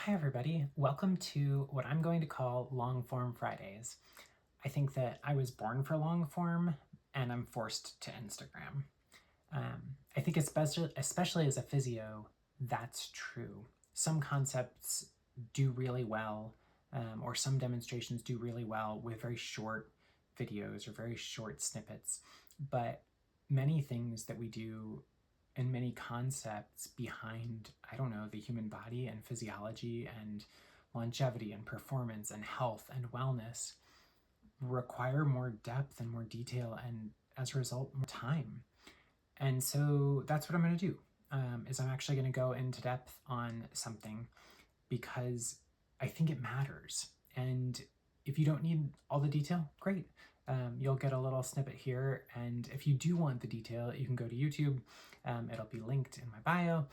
Hi, everybody. Welcome to what I'm going to call Longform Fridays. I think that I was born for longform and I'm forced to Instagram. I think especially as a physio, that's true. Some concepts do really well, or some demonstrations do really well with very short videos or very short snippets. But many things that we do and many concepts behind, I don't know, the human body and physiology and longevity and performance and health and wellness require more depth and more detail and as a result more time. And so that's what I'm going to do, is I'm actually going to go into depth on something because I think it matters. And if you don't need all the detail, great. You'll get a little snippet here. And if you do want the detail, you can go to YouTube. It'll be linked in my bio.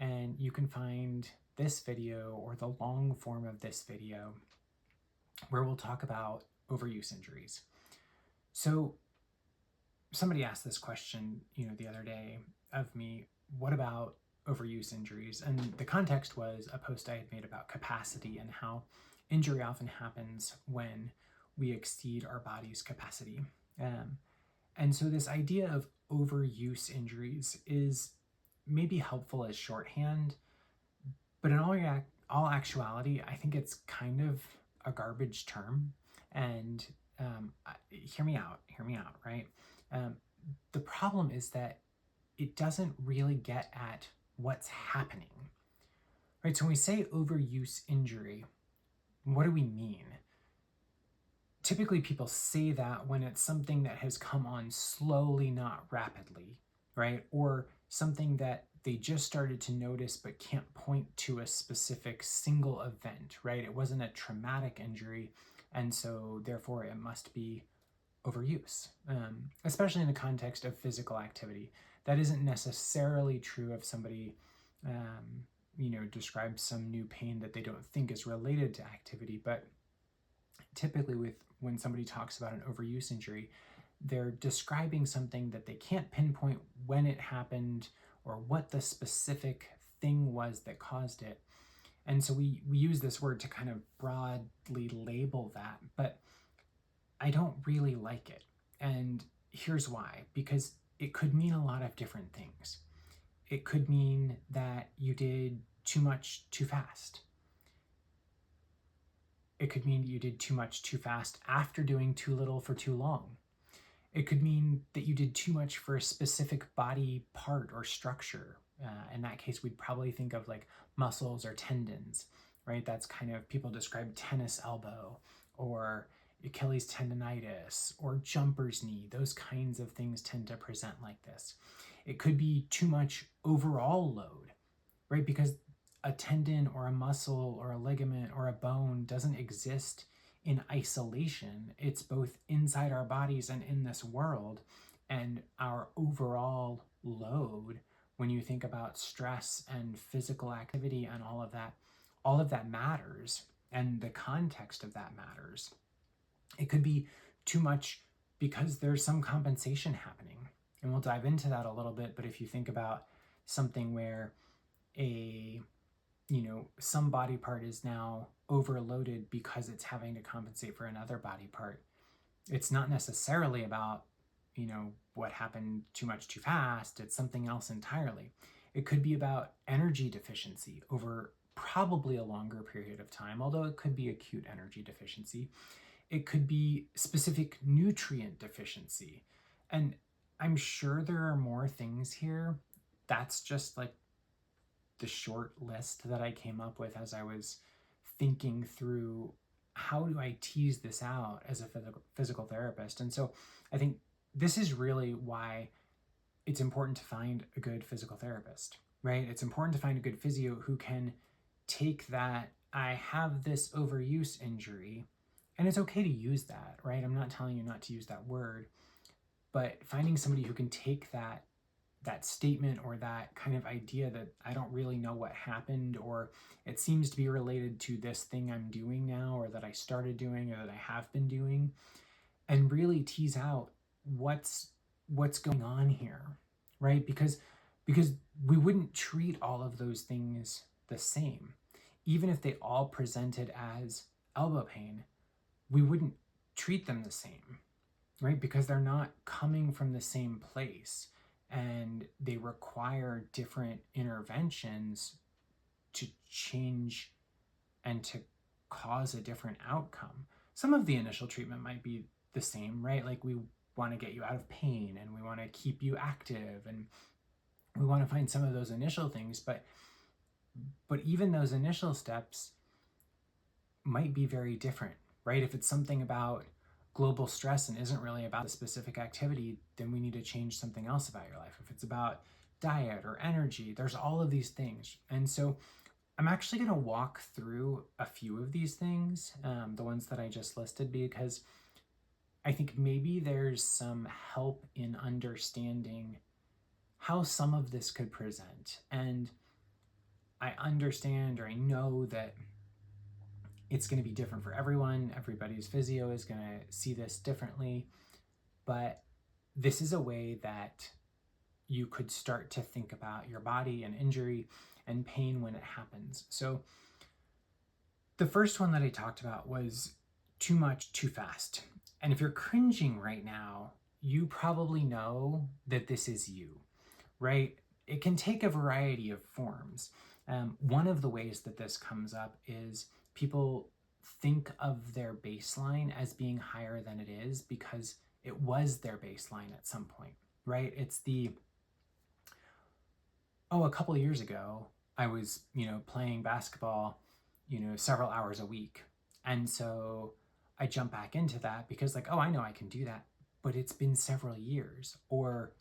And you can find this video or the long form of this video where we'll talk about overuse injuries. So somebody asked this question, the other day of me, what about overuse injuries? And the context was a post I had made about capacity and how injury often happens when we exceed our body's capacity. And so this idea of overuse injuries is maybe helpful as shorthand, but in all actuality, I think it's kind of a garbage term. And hear me out, right? The problem is that it doesn't really get at what's happening, right? So when we say overuse injury, what do we mean? Typically, people say that when it's something that has come on slowly, not rapidly, right? Or something that they just started to notice but can't point to a specific single event, right? It wasn't a traumatic injury, and so therefore it must be overuse, especially in the context of physical activity. That isn't necessarily true if somebody, describes some new pain that they don't think is related to activity. But typically when somebody talks about an overuse injury, they're describing something that they can't pinpoint when it happened or what the specific thing was that caused it. And so we use this word to kind of broadly label that, but I don't really like it. And here's why. Because it could mean a lot of different things. It could mean that you did too much too fast. It could mean that you did too much too fast after doing too little for too long. It could mean that you did too much for a specific body part or structure. In that case, we'd probably think of like muscles or tendons, right? That's kind of, people describe tennis elbow or Achilles tendonitis or jumper's knee. Those kinds of things tend to present like this. It could be too much overall load, right? Because a tendon or a muscle or a ligament or a bone doesn't exist in isolation. It's both inside our bodies and in this world. And our overall load, when you think about stress and physical activity and all of that matters, and the context of that matters. It could be too much because there's some compensation happening. And we'll dive into that a little bit. But if you think about something where some body part is now overloaded because it's having to compensate for another body part, it's not necessarily about, what happened too much too fast. It's something else entirely. It could be about energy deficiency over probably a longer period of time, although it could be acute energy deficiency. It could be specific nutrient deficiency. And I'm sure there are more things here. That's just like the short list that I came up with as I was thinking through how do I tease this out as a physical therapist. And so I think this is really why it's important to find a good physical therapist, right? It's important to find a good physio who can take that, I have this overuse injury, and it's okay to use that, right? I'm not telling you not to use that word, but finding somebody who can take that statement or that kind of idea that I don't really know what happened, or it seems to be related to this thing I'm doing now, or that I started doing, or that I have been doing, and really tease out what's going on here, right? Because we wouldn't treat all of those things the same. even if they all presented as elbow pain, we wouldn't treat them the same, right? Because they're not coming from the same place and they require different interventions to change and to cause a different outcome. Some of the initial treatment might be the same, right? Like we want to get you out of pain and we want to keep you active and we want to find some of those initial things, but even those initial steps might be very different, right? If it's something about global stress and isn't really about a specific activity, then we need to change something else about your life. If it's about diet or energy, there's all of these things. And so I'm actually going to walk through a few of these things, the ones that I just listed, because I think maybe there's some help in understanding how some of this could present. And I understand, or I know that it's going to be different for everyone. Everybody's physio is going to see this differently. But this is a way that you could start to think about your body and injury and pain when it happens. So the first one that I talked about was too much, too fast. And if you're cringing right now, you probably know that this is you, right? It can take a variety of forms. One of the ways that this comes up is people think of their baseline as being higher than it is because it was their baseline at some point, right? It's a couple of years ago, I was, playing basketball, several hours a week. And so I jump back into that because like, oh, I know I can do that, but it's been several years or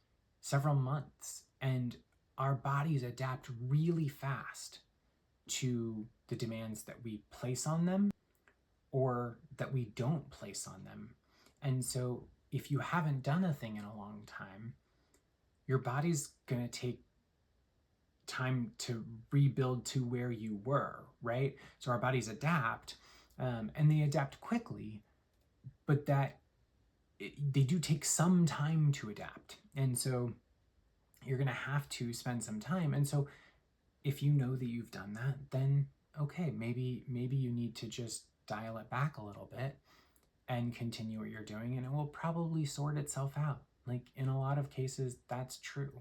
several months and our bodies adapt really fast to the demands that we place on them or that we don't place on them. And so if you haven't done a thing in a long time, your body's going to take time to rebuild to where you were, right? So our bodies adapt, and they adapt quickly, but they do take some time to adapt. And so you're going to have to spend some time. And so if you know that you've done that, then okay, maybe you need to just dial it back a little bit and continue what you're doing, and it will probably sort itself out. Like in a lot of cases, that's true.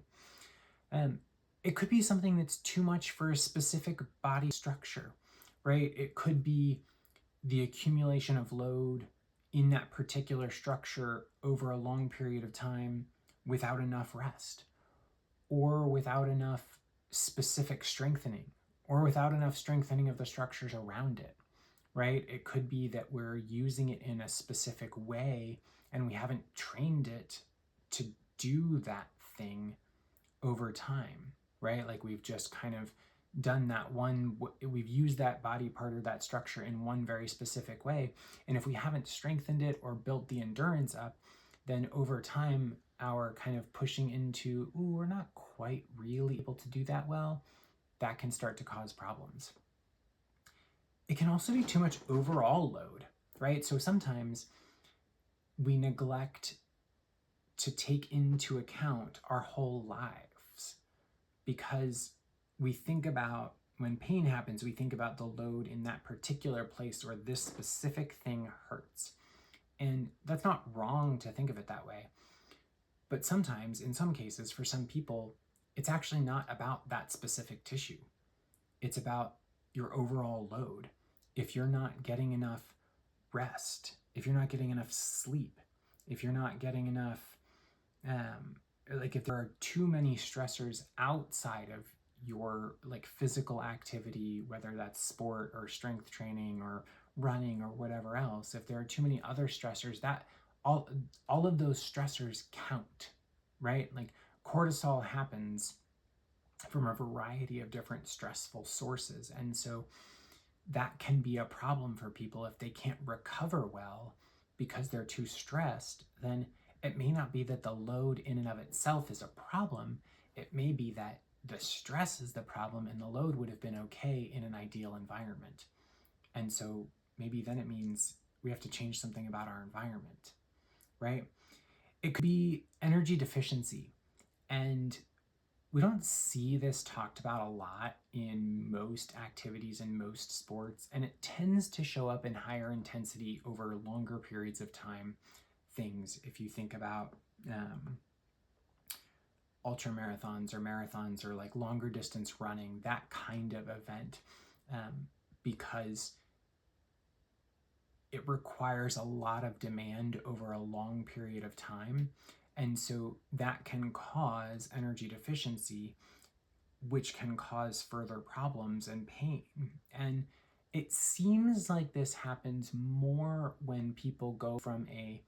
It could be something that's too much for a specific body structure, right? It could be the accumulation of load in that particular structure over a long period of time without enough rest, or without enough specific strengthening, or without enough strengthening of the structures around it, right? It could be that we're using it in a specific way and we haven't trained it to do that thing over time, right? Like we've just kind of done that we've used that body part or that structure in one very specific way. And if we haven't strengthened it or built the endurance up, then over time, our kind of pushing into, we're not quite really able to do that well, that can start to cause problems. It can also be too much overall load, right? So sometimes we neglect to take into account our whole lives because we think about when pain happens, we think about the load in that particular place where this specific thing hurts. And that's not wrong to think of it that way. But sometimes, in some cases, for some people, it's actually not about that specific tissue. It's about your overall load. If you're not getting enough rest, if you're not getting enough sleep, if you're not getting enough, if there are too many stressors outside of your like physical activity, whether that's sport or strength training or running or whatever else, if there are too many other stressors, that all of those stressors count, right? Like cortisol happens from a variety of different stressful sources. And so that can be a problem for people if they can't recover well because they're too stressed. Then it may not be that the load in and of itself is a problem. It may be that the stress is the problem and the load would have been okay in an ideal environment. And so maybe then it means we have to change something about our environment, right? It could be energy deficiency. And We don't see this talked about a lot in most activities and most sports, and it tends to show up in higher intensity over longer periods of time things. If you think about ultra marathons or like longer distance running, that kind of event, because it requires a lot of demand over a long period of time. And so that can cause energy deficiency, which can cause further problems and pain. And it seems like this happens more when people go from a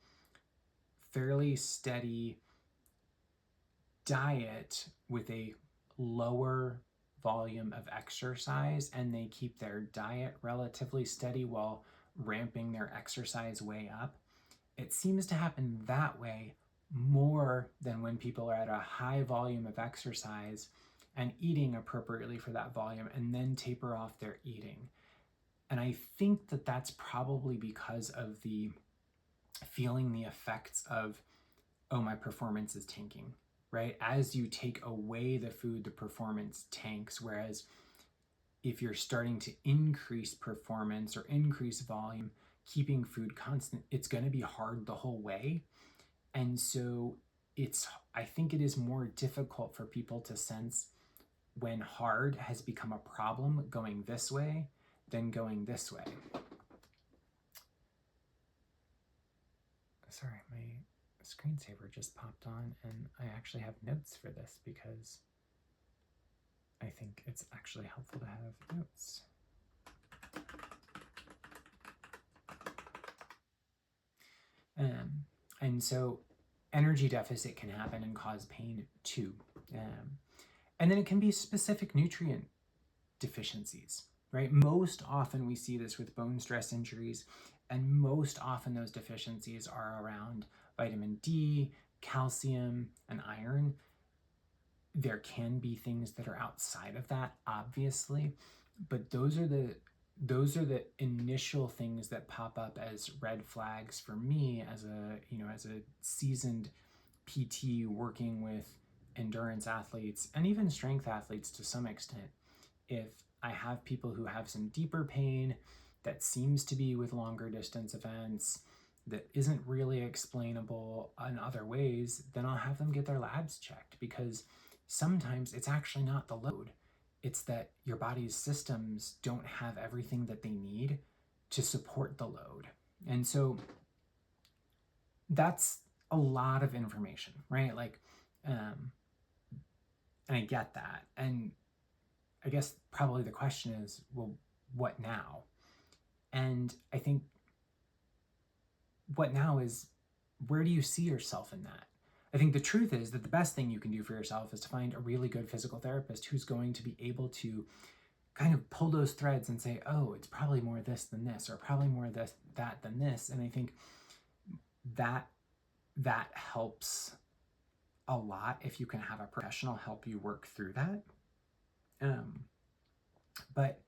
fairly steady diet with a lower volume of exercise and they keep their diet relatively steady while ramping their exercise way up. It seems to happen that way more than when people are at a high volume of exercise and eating appropriately for that volume and then taper off their eating. And I think that that's probably because of the feeling the effects of, oh, my performance is tanking, right? As you take away the food, the performance tanks. Whereas if you're starting to increase performance or increase volume, keeping food constant, it's going to be hard the whole way. And so I think it is more difficult for people to sense when hard has become a problem going this way than going this way. Sorry, my screensaver just popped on and I actually have notes for this because I think it's actually helpful to have notes. And so energy deficit can happen and cause pain too. And then it can be specific nutrient deficiencies, right? Most often we see this with bone stress injuries, and most often those deficiencies are around vitamin D, calcium, and iron. There can be things that are outside of that, obviously, but those are the initial things that pop up as red flags for me as a seasoned PT working with endurance athletes and even strength athletes to some extent. If I have people who have some deeper pain that seems to be with longer distance events that isn't really explainable in other ways, then I'll have them get their labs checked, because sometimes it's actually not the load. It's that your body's systems don't have everything that they need to support the load. And so that's a lot of information, right? And I get that. And I guess probably the question is, well, what now? And I think what now is, where do you see yourself in that? I think the truth is that the best thing you can do for yourself is to find a really good physical therapist who's going to be able to kind of pull those threads and say, oh, it's probably more this than this, or probably more this, that than this. And I think that helps a lot if you can have a professional help you work through that. But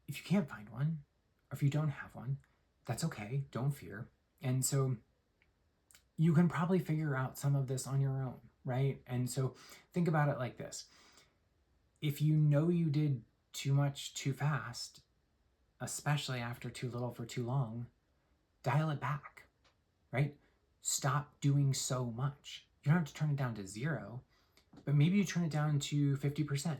if you can't find one, or if you don't have one, that's okay. Don't fear. And so you can probably figure out some of this on your own, right? And so think about it like this. If you know you did too much too fast, especially after too little for too long, dial it back, right? Stop doing so much. You don't have to turn it down to 0, but maybe you turn it down to 50%.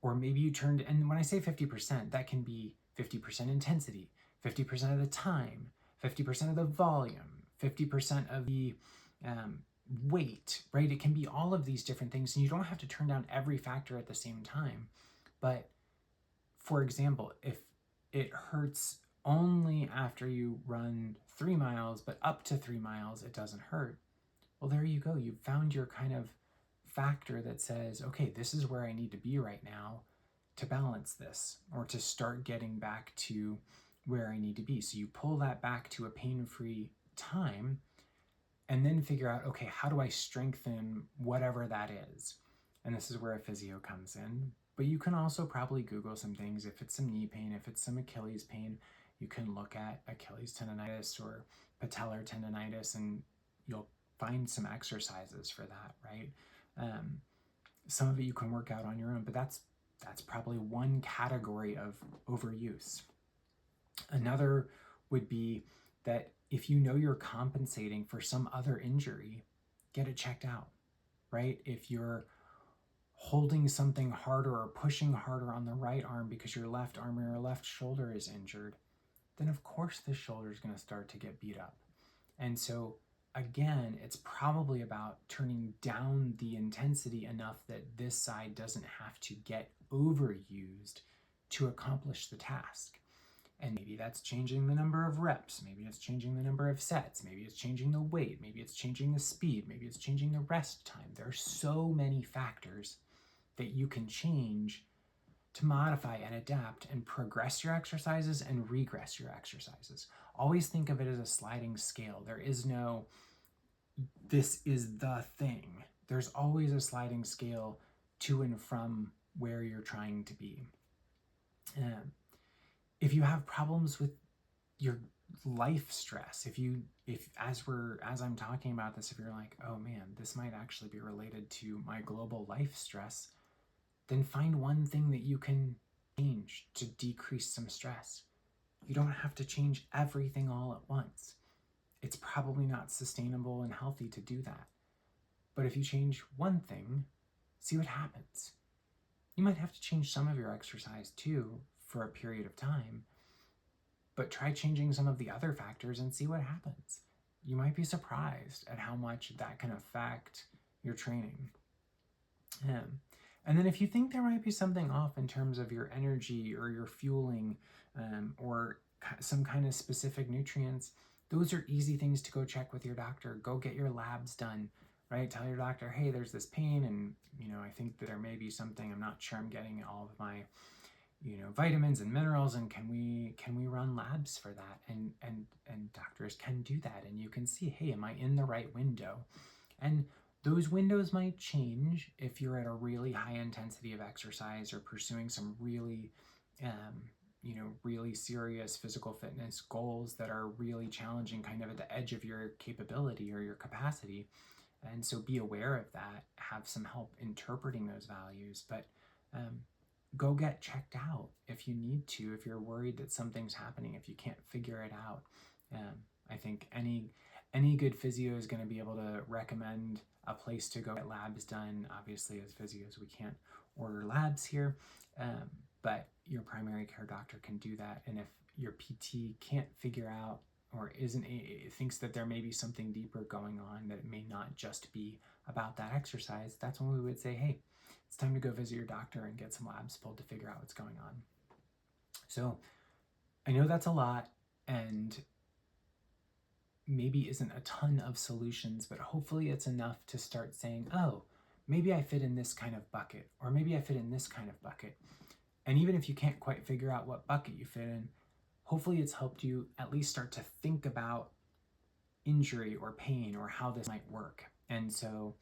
Or maybe you turned, and when I say 50%, that can be 50% intensity, 50% of the time, 50% of the volume, 50% of the weight, right? It can be all of these different things, and you don't have to turn down every factor at the same time. But for example, if it hurts only after you run 3 miles, but up to 3 miles, it doesn't hurt. Well, there you go. You've found your kind of factor that says, okay, this is where I need to be right now to balance this, or to start getting back to where I need to be. So you pull that back to a pain-free time, and then figure out, okay, how do I strengthen whatever that is? And this is where a physio comes in. But you can also probably Google some things. If it's some knee pain, if it's some Achilles pain, you can look at Achilles tendonitis or patellar tendonitis, and you'll find some exercises for that, right? Some of it you can work out on your own, but that's probably one category of overuse. Another would be that if you know you're compensating for some other injury, get it checked out, right? If you're holding something harder or pushing harder on the right arm because your left arm or your left shoulder is injured, then of course the shoulder is going to start to get beat up. And so again, it's probably about turning down the intensity enough that this side doesn't have to get overused to accomplish the task. And maybe that's changing the number of reps, maybe it's changing the number of sets, maybe it's changing the weight, maybe it's changing the speed, maybe it's changing the rest time. There are so many factors that you can change to modify and adapt and progress your exercises and regress your exercises. Always think of it as a sliding scale. There is no, this is the thing. There's always a sliding scale to and from where you're trying to be. If you have problems with your life stress, if as I'm talking about this, if you're like, oh man, this might actually be related to my global life stress, then find one thing that you can change to decrease some stress. You don't have to change everything all at once. It's probably not sustainable and healthy to do that. But if you change one thing, see what happens. You might have to change some of your exercise too for a period of time, but try changing some of the other factors and see what happens. You might be surprised at how much that can affect your training. And then if you think there might be something off in terms of your energy or your fueling or some kind of specific nutrients, those are easy things to go check with your doctor. Go get your labs done, right? Tell your doctor, hey, there's this pain and, I think that there may be something, I'm not sure I'm getting all of my, vitamins and minerals, and can we run labs for that? And doctors can do that, and you can see, hey, am I in the right window? And those windows might change if you're at a really high intensity of exercise or pursuing some really, really serious physical fitness goals that are really challenging, kind of at the edge of your capability or your capacity. And so be aware of that, have some help interpreting those values, but go get checked out if you need to, if you're worried that something's happening, if you can't figure it out. I think any good physio is going to be able to recommend a place to go get labs done. Obviously, as physios, we can't order labs here, but your primary care doctor can do that. And if your PT can't figure out or thinks that there may be something deeper going on, that it may not just be about that exercise, that's when we would say, hey, it's time to go visit your doctor and get some labs pulled to figure out what's going on. So I know that's a lot and maybe isn't a ton of solutions, but hopefully it's enough to start saying, oh, maybe I fit in this kind of bucket, or maybe I fit in this kind of bucket. And even if you can't quite figure out what bucket you fit in, hopefully it's helped you at least start to think about injury or pain or how this might work. And so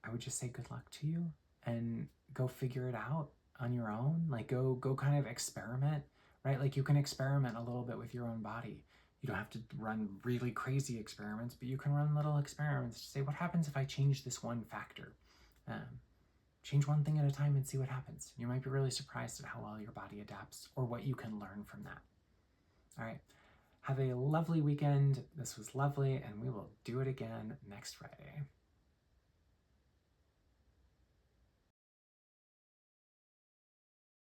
I would just say good luck to you and go figure it out on your own. Like go kind of experiment, right? Like you can experiment a little bit with your own body. You don't have to run really crazy experiments, but you can run little experiments to say, what happens if I change this one factor? Change one thing at a time and see what happens. You might be really surprised at how well your body adapts or what you can learn from that. All right. Have a lovely weekend. This was lovely, and we will do it again next Friday.